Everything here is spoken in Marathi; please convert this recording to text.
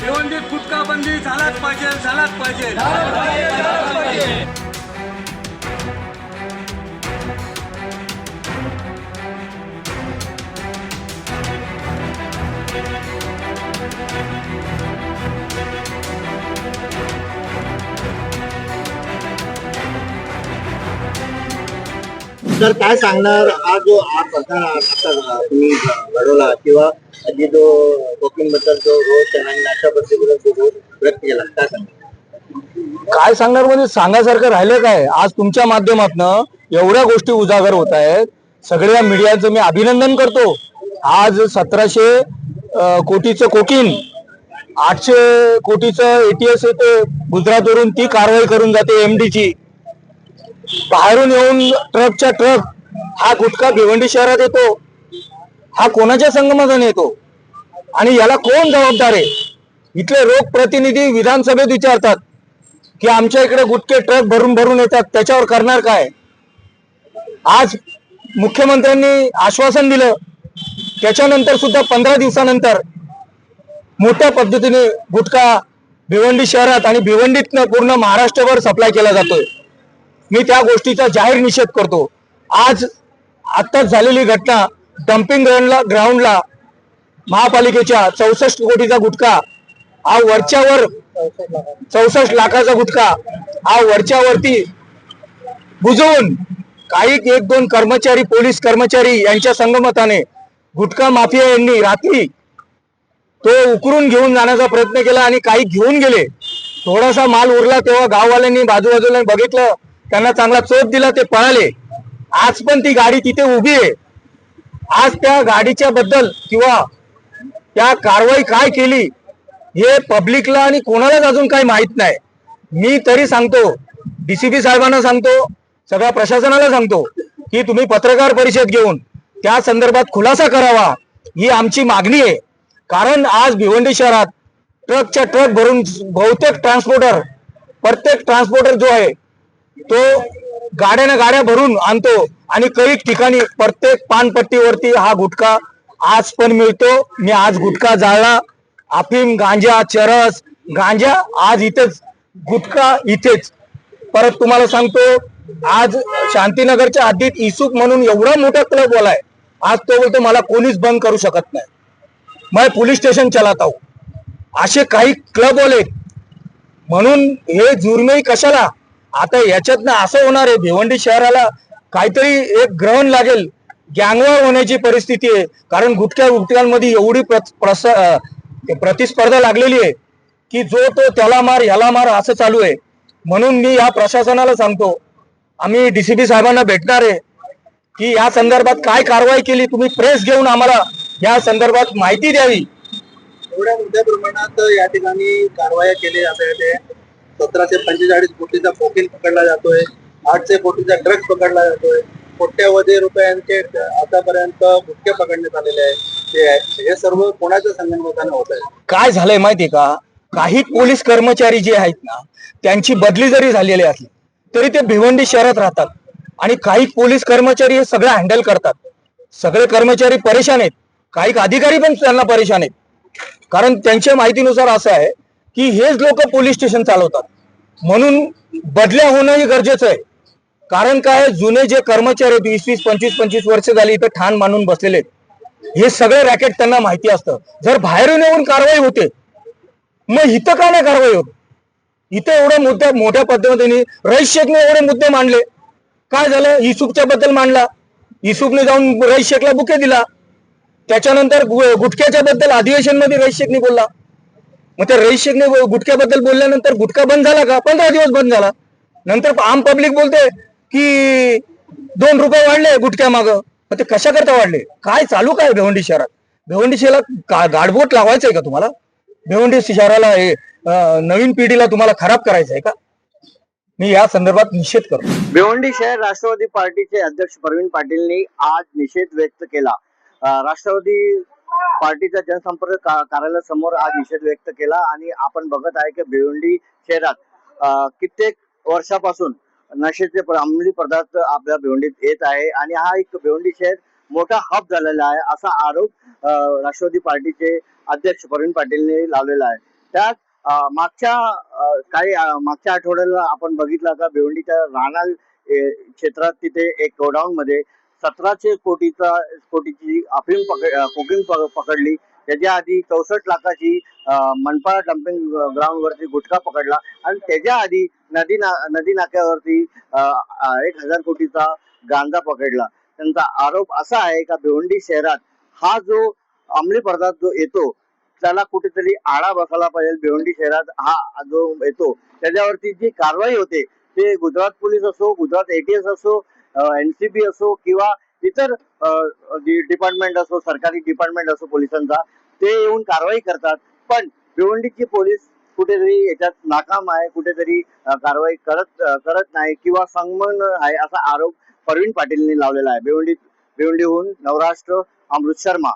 भिवंडीत गुटखा बंदी झालाच पाहिजे, झालाच पाहिजे. तर काय सांगणार हा जो प्रकार आता तुम्ही घडवला किंवा आधी जो कोकिंग बद्दल जो रोष आणि अशा पद्धतीने जो रोष व्यक्त केला काय सांगणार? काय सांगणार म्हणजे सांगासारखं राहिलं काय. आज तुमच्या माध्यमातून एवढ्या गोष्टी उजागर होत आहेत. सगळ्या मीडियाचं मी अभिनंदन करतो. आज 1700 कोटीचं कोकीन, 800 कोटीचं एटीएस येते गुजरातवरून, ती कारवाई करून जाते एमडीची. बाहेरून येऊन ट्रकच्या ट्रक हा गुटखा भिवंडी शहरात येतो. हा कोणाच्या संगमताने येतो आणि याला कोण जबाबदार आहे? इथले लोकप्रतिनिधी विधानसभेत विचारतात की आमच्या इकडे गुटखे ट्रक भरून भरून येतात, त्याच्यावर करणार काय? आज मुख्यमंत्र्यांनी आश्वासन दिलं, त्याच्यानंतर सुद्धा 15 दिवसानंतर मोठ्या पद्धतीने गुटखा भिवंडी शहरात आणि भिवंडीतनं पूर्ण महाराष्ट्रभर सप्लाय केला जातोय. मी त्या गोष्टीचा जाहीर निषेध करतो. आज आत्ताच झालेली घटना, डम्पिंग ग्राउंडला महापालिकेच्या 64 कोटीचा गुटखा हा वरच्यावर 64 लाखाचा गुटखा हा वरच्यावरती बुजवून काही 1-2 कर्मचारी, पोलीस कर्मचारी यांच्या संगमताने गुटखा माफिया यांनी रात्री तो उकरून घेऊन जाण्याचा प्रयत्न केला आणि काही घेऊन गेले. थोडासा माल उरला तेव्हा गाववाल्यांनी बाजूबाजूला बघितलं, त्यांना चांगला चोप दिला, ते पळाले. आज पण ती गाडी तिथे उभी आहे. आज त्या गाडीच्या बद्दल किंवा त्या कारवाई काय केली हे पब्लिकला आणि कोणालाच अजून काही माहित नाही. मी तरी सांगतो, डीसीपी साहेबांना सांगतो, सगळ्या प्रशासनाला सांगतो की तुम्ही पत्रकार परिषद घेऊन त्या संदर्भात खुलासा करावा, ही आमची मागणी आहे. कारण आज भिवंडी शहरात ट्रकच्या ट्रक भरून बहुतेक ट्रान्सपोर्टर, प्रत्येक ट्रान्सपोर्टर जो आहे तो गाड्याने गाड्या भरून आणतो आणि काही ठिकाणी प्रत्येक पानपट्टीवरती हा गुटखा आज पण मिळतो. मी आज गुटखा जाळला, अफीम, गांजा, चरस, गांजा आज इथेच, गुटखा इथेच. परत तुम्हाला सांगतो, आज शांतीनगरच्या हद्दीत इसूक म्हणून एवढा मोठा क्लब वाला आहे. आज तो बोलतो मला कोणीच बंद करू शकत नाही, मैं पोलीस स्टेशन चलाता हूं. असे काही क्लब वाले म्हणून हे जुर्मई कशाला? आता याच्यातनं असं होणार आहे, भिवंडी शहराला काहीतरी एक ग्रहण लागेल, गँगवॉर होण्याची परिस्थिती आहे. कारण गुटख्यांमध्ये एवढी प्रतिस्पर्धा लागलेली आहे की जो तो त्याला मार ह्याला मार असं चालू आहे. म्हणून मी या प्रशासनाला सांगतो, आम्ही डीसीपी साहेबांना भेटणार आहे की या संदर्भात काय कारवाई केली, तुम्ही प्रेस घेऊन आम्हाला या संदर्भात माहिती द्यावी. एवढ्या मोठ्या प्रमाणात या ठिकाणी कारवाया केल्या जात आहेत. 1745 कोटीचा कोकीन पकडला जातोय, 800 कोटीचा ड्रग्ज पकडला जातोय, कोट्यावधी रुपयांचे आतापर्यंत गुटखे पकडण्यात आलेले आहेत. हे सर्व कोणाच्या संगनमताने होत आहे? काय झालंय माहितीये का, काही पोलीस कर्मचारी जे आहेत ना, त्यांची बदली जरी झालेली असली तरी ते भिवंडी शहरात राहतात आणि काही पोलीस कर्मचारी हे सगळं हँडल करतात. सगळे कर्मचारी परेशान आहेत, काही अधिकारी पण त्यांना परेशान आहेत. कारण त्यांच्या माहितीनुसार असं आहे की हेच लोक पोलीस स्टेशन चालवतात. म्हणून बदल्या होणंही गरजेचं आहे. कारण काय, जुने जे कर्मचारी आहेत 20-25 वर्ष झाली इथं ठाण मांडून बसलेले आहेत, हे सगळे रॅकेट त्यांना माहिती असतं. जर बाहेरून येऊन कारवाई होते, मग इथं का नाही कारवाई होत? इथं एवढ्या मोठ्या पद्धतीने रईस शेखने एवढे मुद्दे मांडले. काय झालं? इसूकच्या बद्दल मांडला, इसूकने जाऊन रईस शेखला बुके दिला. त्याच्यानंतर गुटख्याच्या बद्दल अधिवेशन मध्ये रईस शेखने बोलला. मग त्या रईस शेखने गुटख्याबद्दल बोलल्यानंतर गुटखा बंद झाला का? 15 दिवस बंद झाला. नंतर आम पब्लिक बोलते की 2 रुपये वाढले गुटख्या माग. मग ते कशा करता वाढले? काय चालू काय भिवंडी शहरात? भिवंडी शहरात गाडबोट लावायचंय का तुम्हाला? भिवंडी शहराला नवीन पिढीला तुम्हाला खराब करायचंय का? मी या संदर्भात निषेध करतो. भिवंडी शहर राष्ट्रवादी पार्टीचे अध्यक्ष प्रवीण पाटीलनी आज निषेध व्यक्त केला. राष्ट्रवादी पार्टीच्या जनसंपर्क कार्यालयासमोर आज निषेध व्यक्त केला आणि आपण बघत आहे की भिवंडी शहरात कित्येक वर्षापासून नशेचे अंमली पदार्थ आपल्या भिवंडीत येत आहे आणि हा एक भिवंडी शहर मोठा हब झालेला आहे असा आरोप राष्ट्रवादी पार्टीचे अध्यक्ष प्रवीण पाटीलने लावलेला आहे. त्यात मागच्या आठवड्याला आपण बघितलं का भिवंडीच्या रानाल क्षेत्रात तिथे एक गोडाऊन मध्ये 1700 कोटीची कोकिंग पकडली. त्याच्या आधी 64 लाखाची मनपा डम्पिंग ग्राउंड वरती गुटखा पकडला आणि त्याच्या आधी नदी नाक्यावरती 1000 कोटीचा गांजा पकडला. त्यांचा आरोप असा आहे का भिवंडी शहरात हा जो अंमली पदार्थ जो येतो त्याला कुठेतरी आळा बसायला पाहिजे. भिवंडी शहरात हा जो येतो त्याच्यावरती जी कारवाई होते ते गुजरात पोलीस असो, गुजरात एटीएस असो, एनसीबी असो किंवा इतर डिपार्टमेंट असो, सरकारी डिपार्टमेंट असो पोलिसांचा, ते येऊन कारवाई करतात. पण भिवंडीची पोलीस कुठेतरी याच्यात नाकाम आहे, कुठेतरी कारवाई करत नाही किंवा संगमन आहे असा आरोप परवीन पाटीलने लावलेला आहे. भिवंडीहून नवराष्ट्र, अमृत शर्मा.